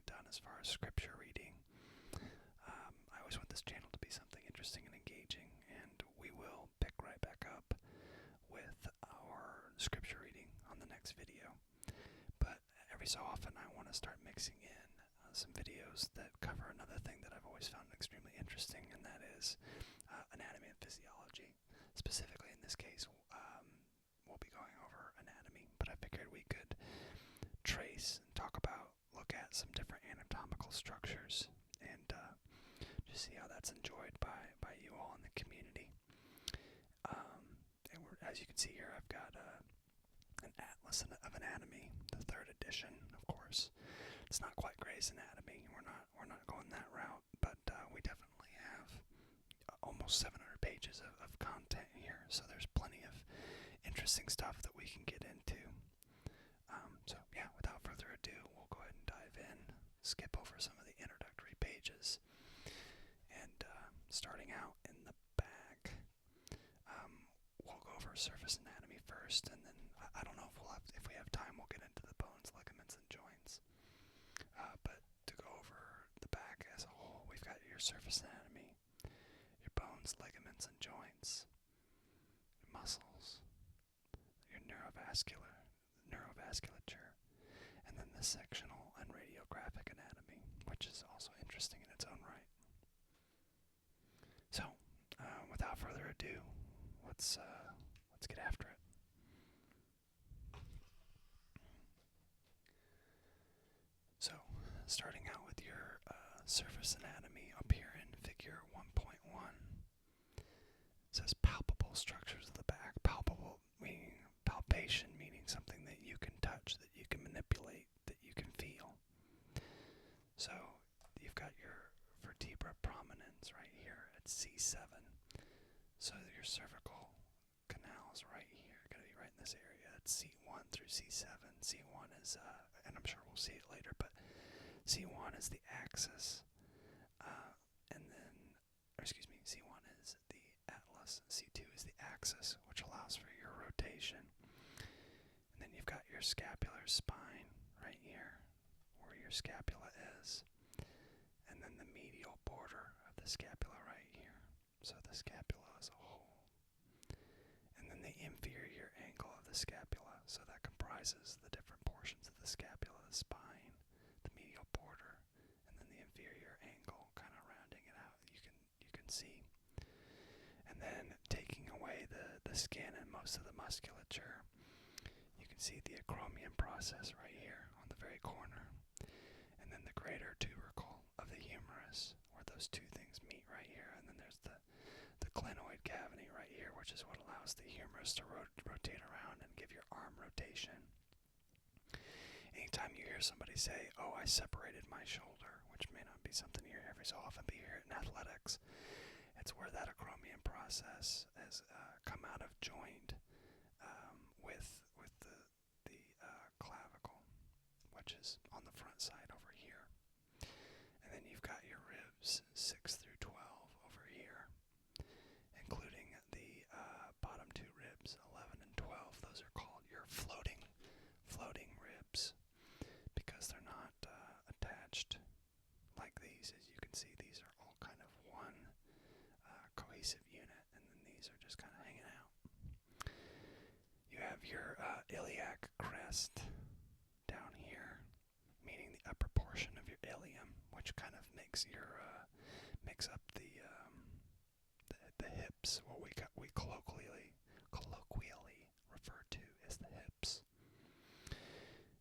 done as far as scripture reading. I always want this channel to be something interesting and engaging, and we will pick right back up with our scripture reading on the next video. But every so often I want to start mixing in some videos that cover another thing that I've always found extremely interesting, and that is anatomy and physiology. Specifically in this case, we'll be going over anatomy, but I figured we could trace and look at some different anatomical structures, and just see how that's enjoyed by you all in the community. As you can see here, I've got an Atlas of Anatomy, the 3rd edition, of course. It's not quite Gray's Anatomy. We're not going that route, but we definitely have almost 700 pages of content here, so there's plenty of interesting stuff that we can get into. So yeah, without further ado, we'll go ahead and dive in, skip over some of the introductory pages, and starting out in the back, we'll go over surface anatomy first, and then I don't know if we have time, we'll get into the bones, ligaments, and joints. But to go over the back as a whole, we've got your surface anatomy, your bones, ligaments, and joints, muscles, your neurovasculature, and then the sectional and radiographic anatomy, which is also interesting in its own right. So, without further ado, let's get after it. So, starting out with your surface anatomy up here in figure 1.1, it says palpable structures of the back. Palpable meaning palpation, meaning something that you can touch, that you can manipulate, that you can feel. So you've got your vertebra prominens right here at C7. So your cervical canal is right here, going to be right in this area. It's C1 through C7. C1 is, and I'm sure we'll see it later, but C1 is the axis, C1 is the atlas, C2 is the axis, which allows for your rotation. And then you've got your scapular spine right here, where your scapula is, and then the medial border of the scapula right here, so the scapula as a whole. And then the inferior angle of the scapula, so that comprises the different portions of the scapula, the spine, the medial border, and then the inferior angle, kind of rounding it out. You can see. And then taking away the skin and most of the musculature, you can see the acromion process right here on the very corner. And then the greater tubercle of the humerus, where those two things meet right here. And then there's the clinoid cavity right here, which is what allows the humerus to rotate around and give your arm rotation. Anytime you hear somebody say, "Oh, I separated my shoulder," which may not be something you hear every so often, but you hear it in athletics, it's where that acromion process has come out of joint with the clavicle, which is on the front side over here. And then you've got your ribs 6 through 12 over here, including the bottom two ribs, 11 and 12. Those are called your floating ribs, because they're not attached like these. As you can see, these are all kind of one cohesive unit, and then these are just kind of hanging out. You have your iliac crest down here, meaning the upper portion of your ilium, which kind of makes up the hips, what we colloquially refer to as the hips.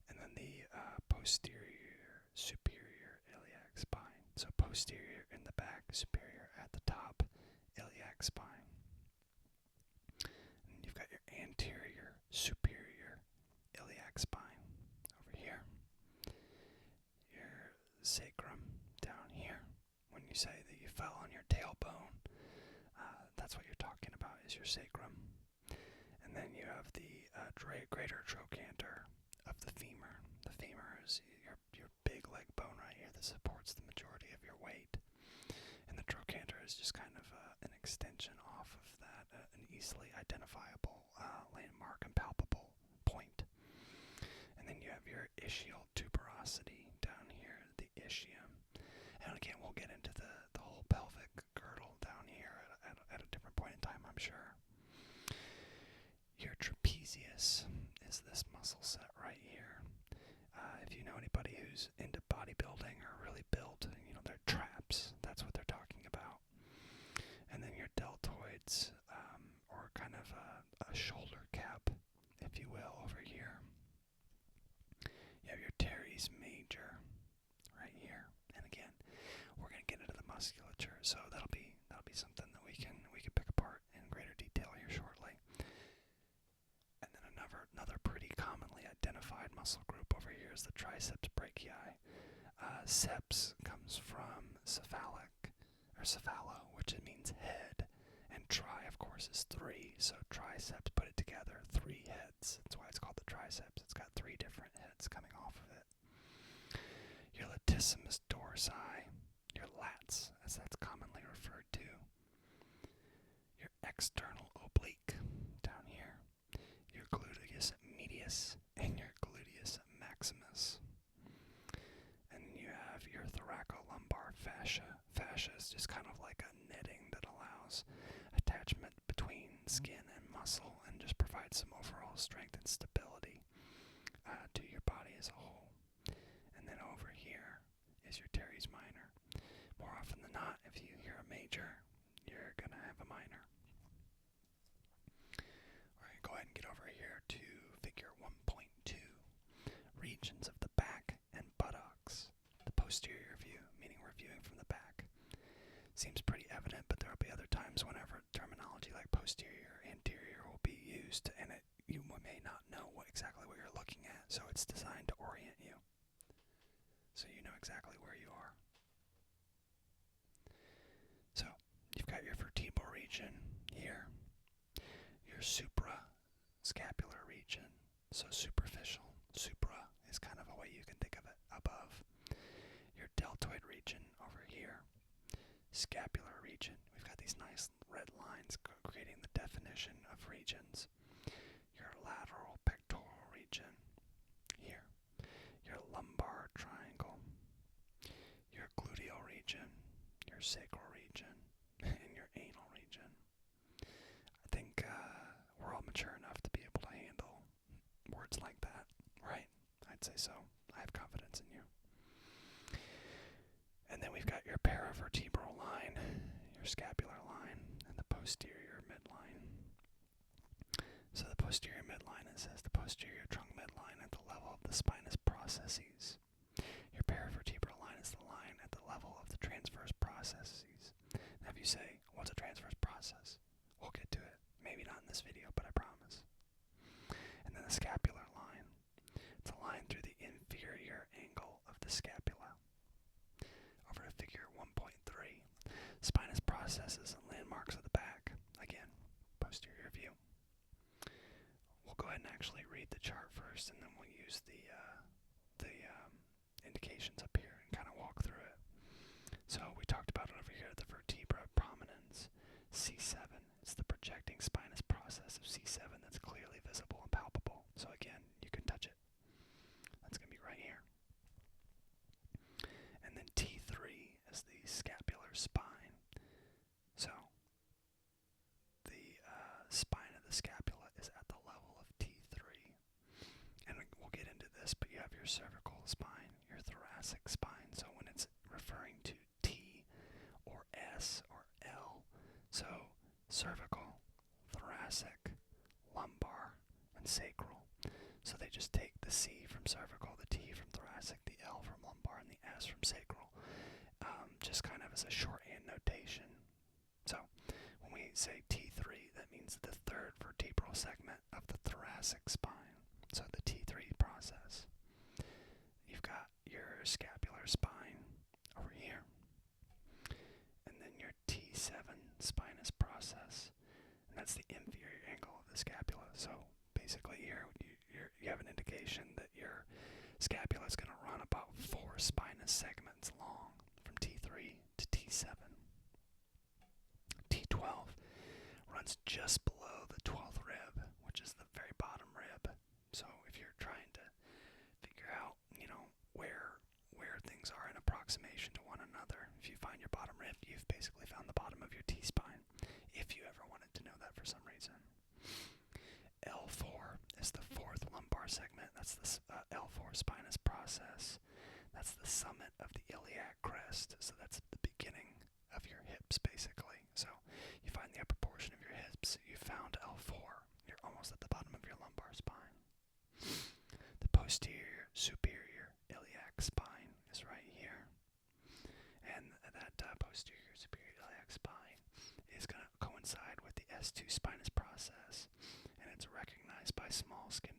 And then the posterior superior iliac spine. So posterior in the back, superior at the top, iliac spine. And you've got your anterior superior iliac spine over here. Your sacrum down here. When you say that you fell on your tailbone, that's what you're talking about, is your sacrum. And then you have the greater trochanter of the femur. The femur is your big leg bone right here that supports the majority of your weight. And the trochanter is just kind of an extension off of that, an easily identifiable landmark and palpable point. And then you have your ischial tuberosity down here, the easiest is this muscle set right here. If you know anybody who's into bodybuilding or really built, they're traps. That's what they're talking about. And then your deltoids, or kind of a shoulder cap, if you will, over here. You have your teres major right here. And again, we're going to get into the musculature, so that'll be something that we can pick apart in greater detail here shortly. And then another pretty commonly identified muscle group over here is the triceps brachii. Ceps comes from cephalo, which means head, and tri, of course, is three. So triceps, put it together, 3 heads. That's why it's called the triceps. It's got 3 different heads coming off of it. Your latissimus dorsi, your lats, as that's commonly referred to. Your external oblique down here. Your gluteus medius and your gluteus maximus. And you have your thoracolumbar fascia. Fascia is just kind of like a netting that allows attachment between skin and muscle and just provides some overall strength and stability to your body as a whole. And then over here is your teres minor. More often than not, if you hear a major, you're going to have a minor. Alright, go ahead and get over here to figure 1.2. Regions of the back and buttocks. The posterior view, meaning we're viewing from the back. Seems pretty evident, but there will be other times whenever terminology like posterior, anterior will be used, and you may not know exactly what you're looking at, so it's designed to orient you, so you know exactly where you are. So, you've got your vertebral region here, your suprascapular region, so superficial. Supra is kind of a way you can think of it, above. Your deltoid region over here, scapular region. We've got these nice red lines creating the definition of regions. Your lateral pectoral region here, your lumbar triangle, your gluteal region, your sacral region, and your anal region. I think we're all mature enough to be able to handle words like that, right? I'd say so. I have confidence in you. And then we've got your paravertebral line, your scapular line, and the posterior midline. So the posterior midline, it says the posterior trunk midline at the level of the spinous processes. Your paravertebral line is the line at the level of the transverse processes. Now if you say, what's a transverse process? We'll get to it. Maybe not in this video, but I promise. And then the scapular line. It's a line through the inferior angle of the scapula. Over to figure 1.3. Spinous processes and landmarks of the back. Again, posterior view. We'll go ahead and actually read the chart first, and then we'll use the indications up here and kind of walk through it. So we talked about it over here, the vertebra prominence, C7. It's the projecting spinous process of C7 that's clearly visible and palpable. So again, you can touch it. That's going to be right here. And then T3 is the scapular spine. So the spine of the scapula is at the level of T3. And we'll get into this, but you have your cervical spine, your thoracic spine. So when it's referring to T or S or L, so cervical, thoracic, lumbar, and sacral. So they just take the C from cervical, the T from thoracic, the L from lumbar, and the S from sacral, just kind of as a shorthand notation. So when we say T3, that means the third vertebral segment of the thoracic spine. So the T3 process. You've got your scapular spine over here, and then your T7 spinous process, and that's the inferior angle of the scapula. So basically here you have an indication that your scapula is going to run about 4 spinous segments long from T3 to T7. T12 runs just below the 12th rib, which is the very bottom rib. So if you're trying to figure out, where things are in approximation to one another, if you find your bottom rib, you've basically found the bottom of your T-spine, if you ever wanted to know that for some reason. L4 is the fourth lumbar segment. That's the L4 spinous process. That's the summit of the iliac crest. So that's the beginning of your hips, basically. So you find the upper portion of your hips. You found L4. You're almost at the bottom of your lumbar spine. The posterior superior iliac spine is right here. And that posterior superior iliac spine is going to coincide with the S2 spinous process, and it's recognized by small skin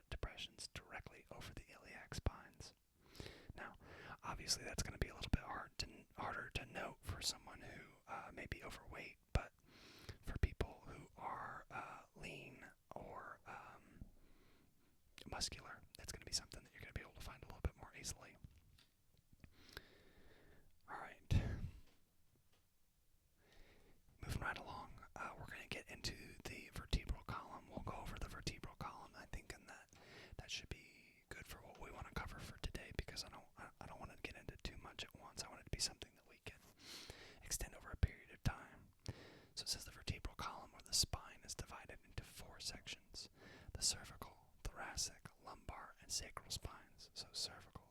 depressions directly over the iliac spines. Now, obviously that's going to be a little bit harder to note for someone who may be overweight, but for people who are lean or muscular, it's going to be something that you're going to be able to find a little bit more easily. Alright. Moving right along, we're going to get into the vertebral column. We'll go over the vertebral column, I think, and that should be good for what we want to cover for today, because I don't want to get into too much at once. I want it to be something that we can extend over a period of time. So it says the vertebral column, or the spine, is divided into four sections: the cervical, thoracic, lumbar, and sacral spines. So cervical,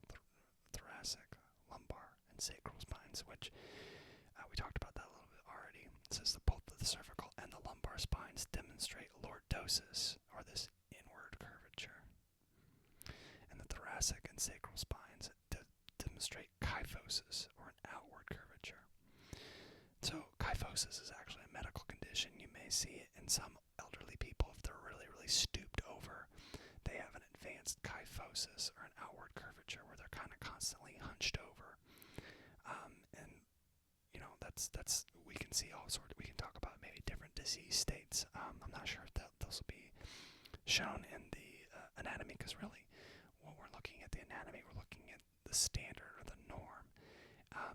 thoracic, lumbar, and sacral spines, which we talked about that a little bit already. It says that both the cervical and the lumbar spines demonstrate lordosis, or this inward curvature. And the thoracic and sacral spines demonstrate kyphosis, or an outward curvature. So kyphosis is actually a medical condition. You may see it in some elderly people if they're really, really stooped over. They have an advanced kyphosis, or an outward curvature, where they're kind of constantly hunched over. And you know, that's we can see all sorts. We can talk about maybe different disease states. I'm not sure if those will be shown in the anatomy, because really, when we're looking at the anatomy, we're looking at the standard or the norm.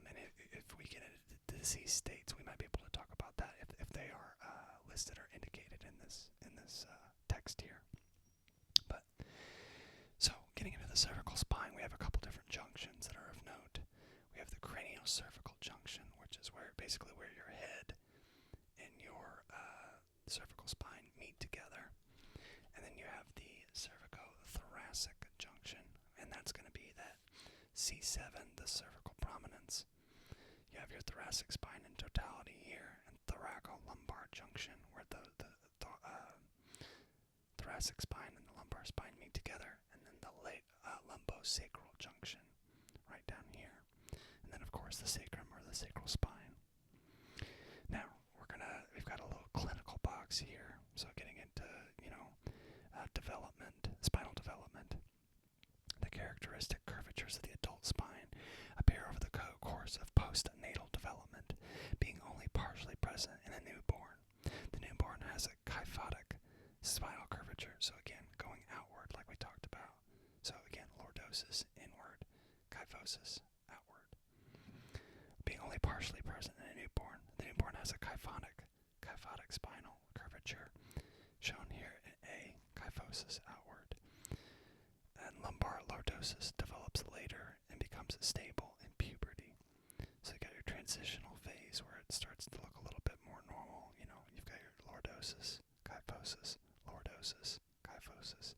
And if we get into disease states, we might be able to talk about that if they are listed or indicated in this text here. But so getting into the cervical spine, we have a couple different junctions that are of note. We have the craniocervical junction, which is basically where your head and your cervical spine meet together. And then you have the cervicothoracic junction, and that's going to be that C7, the cervical prominence. You have your thoracic spine in totality here, and thoracolumbar junction, where the thoracic spine and the lumbar spine meet together, and then the lumbosacral junction right down here. And then, of course, the sacrum, or the sacral spine. Now, we've got a little clinical box here, so getting into, spinal development. The characteristic curvatures of the adult spine appear over the course of postnatal development, being only partially present in a newborn. The newborn has a kyphotic spinal curvature, so again, going outward like we talked about. So again, lordosis, inward, kyphosis, outward. Being only partially present in a newborn, the newborn has a kyphotic spinal curvature, shown here in A, kyphosis outward. And lumbar lordosis develops later and becomes stable in puberty. So you got your transitional phase where it starts to look a little bit more normal. You know, you've got your lordosis, kyphosis, lordosis, kyphosis.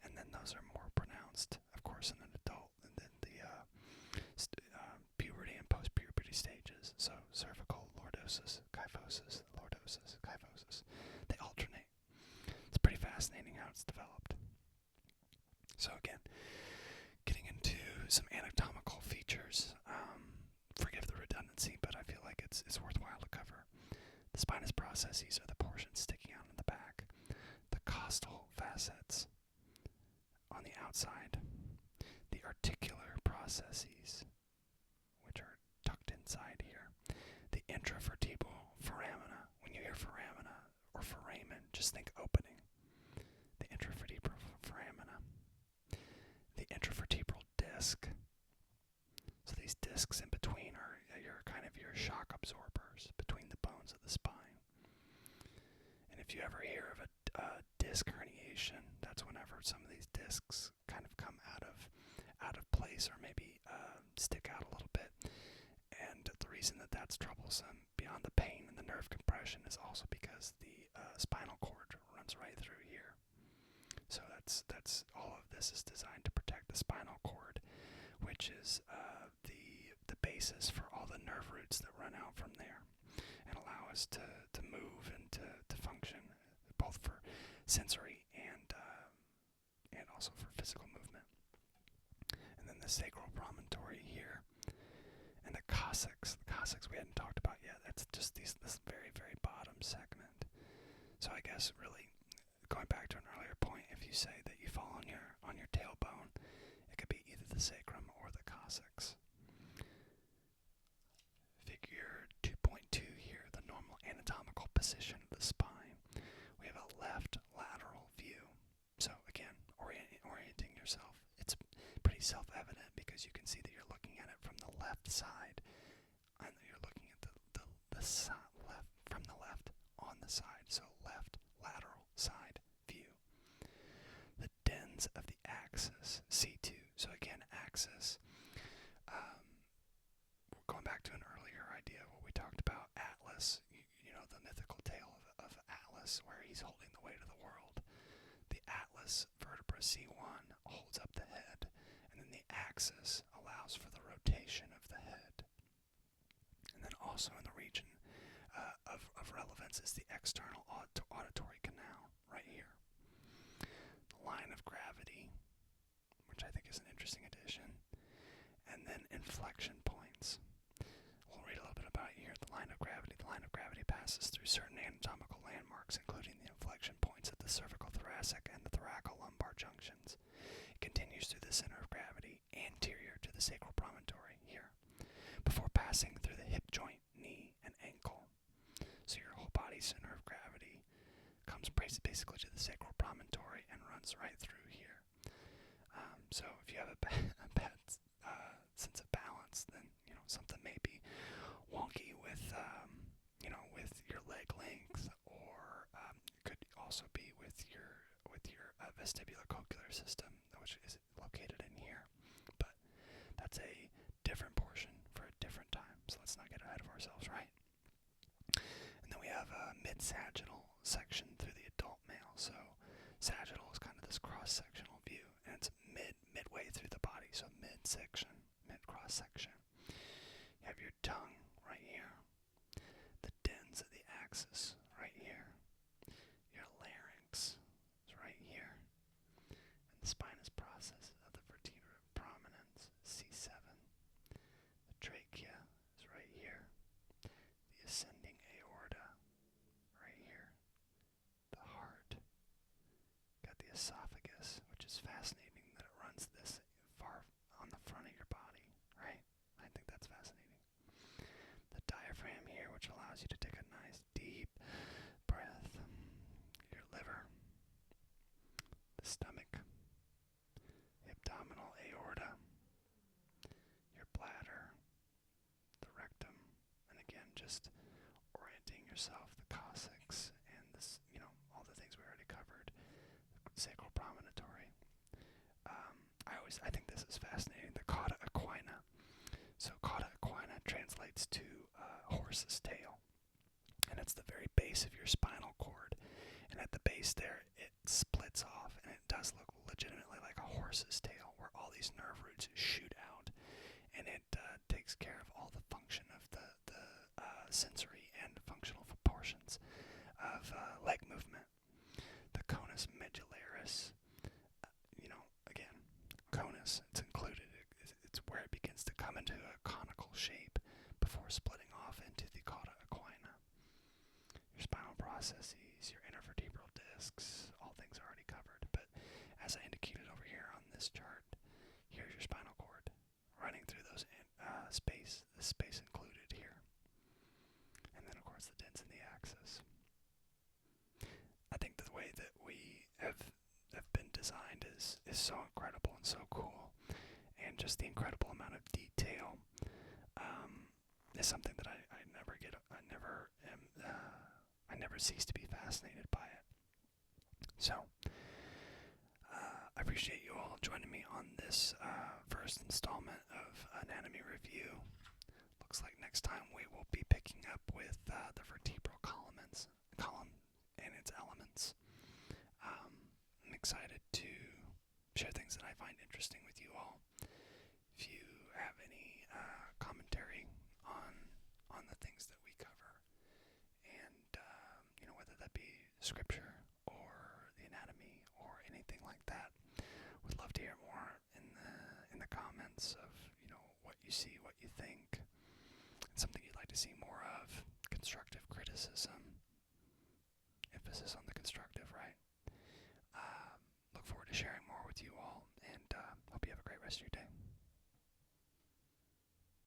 And then those are more pronounced, of course, in an adult, and then the puberty and post-puberty stages. So cervical, lordosis, kyphosis, lordosis, kyphosis. They alternate. It's pretty fascinating how it's developed. So again, getting into some anatomical features. Forgive the redundancy, but I feel like it's worthwhile to cover. The spinous processes are the portions sticking out in the back. The costal facets on the outside. The articular processes, which are tucked inside here. The intravertebral foramina. When you hear foramina or foramen, just think opening. The intravertebral foramina. The intravertebral disc. So these discs in between are your shock absorbers between the bones of the spine. And if you ever hear of a disc herniation, that's whenever some of these discs kind of come out of place, or maybe stick out a little bit. And the reason that that's troublesome, beyond the pain and the nerve compression, is also because the spinal cord runs right through here. So that's all of this is designed to protect the spinal cord, which is the basis for all the nerve roots that run out from there and allow us to move and to function, both for sensory and also for physical movement. And then the sacral promontory here, and the coccyx. The coccyx we hadn't talked about yet. That's just this very, very bottom segment. So I guess really going back to an earlier point, if you say that you fall on your tailbone, it could be either the sacrum or the coccyx. Figure 2.2 here, the normal anatomical position of the spine. We have a left lateral view. So again, orienting yourself. It's pretty self-evident because you can see that you're looking at it from the left side, and you're looking at the left from the left on the side. So left lateral side view. The dens of the axis, C2. So again, axis. We're going back to an earlier idea what we talked about, Atlas. You know, the mythical tale of Atlas, where he's holding the weight of the world. The Atlas vertebra C1 holds up the head, and then the axis allows for the rotation of the head. And then also in the region of relevance is the external auditory canal, right here. The line of gravity, which I think is an interesting addition, and then inflection points. We'll read a little bit about it here. The line of gravity. The line of gravity passes through certain anatomical landmarks, including the inflection points at the cervical-thoracic and the thoracolumbar junctions. It continues through the center of gravity, anterior to the sacral promontory, here, before passing through the hip joint, knee, and ankle. So your whole body center of gravity comes basically to the sacral promontory and runs right through here. So if you have a bad sense of balance, then something may be wonky with with your leg length, or it could also be with your vestibulocochlear system, which is located in here. But that's a different portion for a different time. So let's not get ahead of ourselves, right? And then we have a mid-sagittal section through the adult male. So sagittal is kind of this cross-sectional view, and it's midway through the body, so mid-section, mid-cross-section. You have your tongue right here, the dens of the axis right here, your larynx is right here, and the spinous process of the vertebral prominence, C7. The trachea is right here, the ascending aorta right here, the heart, got the esophagus, which is fascinating that it runs this far on the front of your body, right? I think that's fascinating. The diaphragm here, which allows you to take a nice deep breath. Your liver, the stomach, the abdominal aorta, your bladder, the rectum, and again, just orienting yourself, the coccyx, and this, all the things we already covered, the sacral promontory. I think this is fascinating, the cauda equina. So cauda equina translates to horse's tail, and it's the very base of your spinal cord, and at the base there it splits off, and it does look legitimately like a horse's tail, where all these nerve roots shoot out, and it takes care of all the function of the sensory and functional portions of leg movement. The conus medullaris, again, conus, it's included. It's where it begins to come into a conical shape before splitting off into the cauda equina. Your spinal processes, your intervertebral discs, all things already covered. But as I indicated over here on this chart, here's your spinal cord running through those the space included here. And then, of course, the dens in the axis. I think the way that we have been designed is so incredible and so cool, and just the incredible amount of detail is something that I never cease to be fascinated by it. So I appreciate you all joining me on this first installment of Anatomy Review. Looks like next time we will be picking up with the vertebral column and its elements. I'm excited to share things that I find interesting with you all. If you have any commentary on the things that we cover, and whether that be scripture or the anatomy or anything like that, would love to hear more in the comments of what you see, what you think, something you'd like to see more of, constructive criticism, emphasis on the constructive, right? Look forward to sharing more with you all, and hope you have a great rest of your day.